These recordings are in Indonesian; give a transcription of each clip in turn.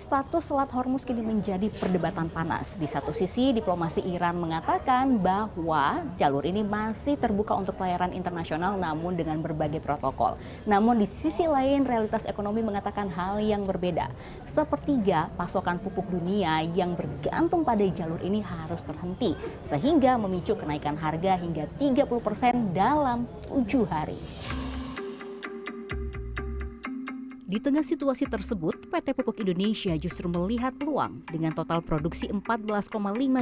Status Selat Hormuz kini menjadi perdebatan panas. Di satu sisi, diplomasi Iran mengatakan bahwa jalur ini masih terbuka untuk pelayaran internasional namun dengan berbagai protokol. Namun di sisi lain, realitas ekonomi mengatakan hal yang berbeda. Sepertiga pasokan pupuk dunia yang bergantung pada jalur ini harus terhenti, sehingga memicu kenaikan harga hingga 30% dalam 7 hari. Di tengah situasi tersebut, PT Pupuk Indonesia justru melihat peluang. Dengan total produksi 14,5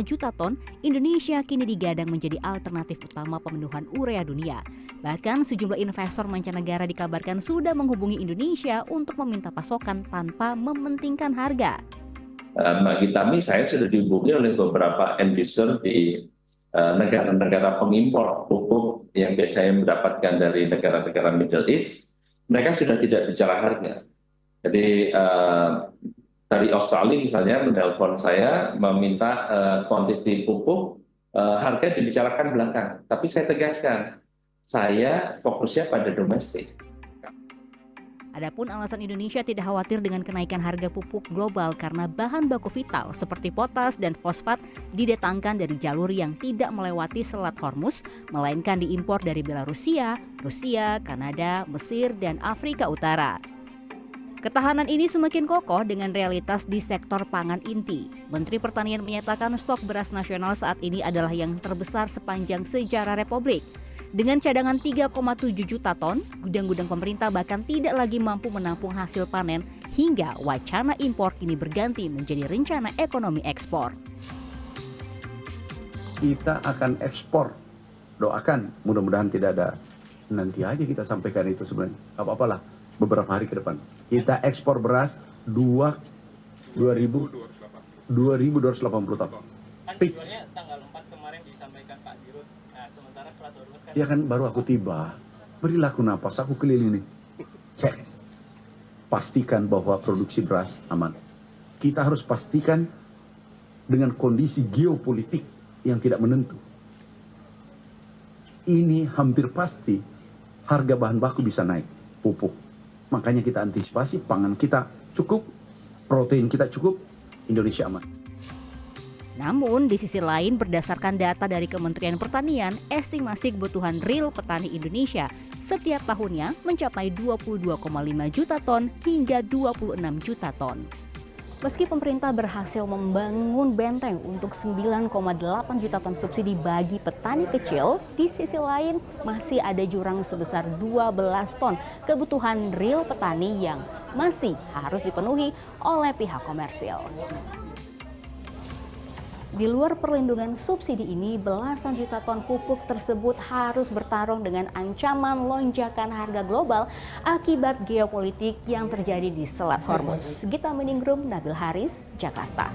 juta ton, Indonesia kini digadang menjadi alternatif utama pemenuhan urea dunia. Bahkan sejumlah investor mancanegara dikabarkan sudah menghubungi Indonesia untuk meminta pasokan tanpa mementingkan harga. Bagi kami, saya sudah dihubungi oleh beberapa end user di negara-negara pengimpor pupuk yang biasanya mendapatkan dari negara-negara Middle East. Mereka sudah tidak bicara harga. Jadi dari Australia misalnya menelpon saya meminta kuantiti pupuk, harga dibicarakan belakang. Tapi saya tegaskan, saya fokusnya pada domestik. Adapun alasan Indonesia tidak khawatir dengan kenaikan harga pupuk global karena bahan baku vital seperti potas dan fosfat didatangkan dari jalur yang tidak melewati Selat Hormuz, melainkan diimpor dari Belarusia, Rusia, Kanada, Mesir, dan Afrika Utara. Ketahanan ini semakin kokoh dengan realitas di sektor pangan inti. Menteri Pertanian menyatakan stok beras nasional saat ini adalah yang terbesar sepanjang sejarah Republik. Dengan cadangan 3,7 juta ton, gudang-gudang pemerintah bahkan tidak lagi mampu menampung hasil panen hingga wacana impor kini berganti menjadi rencana ekonomi ekspor. Kita akan ekspor, doakan mudah-mudahan tidak ada. Nanti aja kita sampaikan itu sebenarnya, apa-apalah beberapa hari ke depan. Kita ekspor beras 2.280 ton. Fix. Tanggal 4 kemarin disampaikan Pak Dirut. Nah, sementara Selat Hormuz kan... Ya kan baru aku tiba. Berilah aku napas, aku keliling nih. Cek. Pastikan bahwa produksi beras aman. Kita harus pastikan dengan kondisi geopolitik yang tidak menentu. Ini hampir pasti harga bahan baku bisa naik, pupuk. Makanya kita antisipasi pangan kita cukup, protein kita cukup, Indonesia aman. Namun, di sisi lain berdasarkan data dari Kementerian Pertanian, estimasi kebutuhan real petani Indonesia setiap tahunnya mencapai 22,5 juta ton hingga 26 juta ton. Meski pemerintah berhasil membangun benteng untuk 9,8 juta ton subsidi bagi petani kecil, di sisi lain masih ada jurang sebesar 12 ton kebutuhan real petani yang masih harus dipenuhi oleh pihak komersil. Di luar perlindungan subsidi ini, belasan juta ton pupuk tersebut harus bertarung dengan ancaman lonjakan harga global akibat geopolitik yang terjadi di Selat Hormuz. Gita Meningrum, Nabil Haris, Jakarta.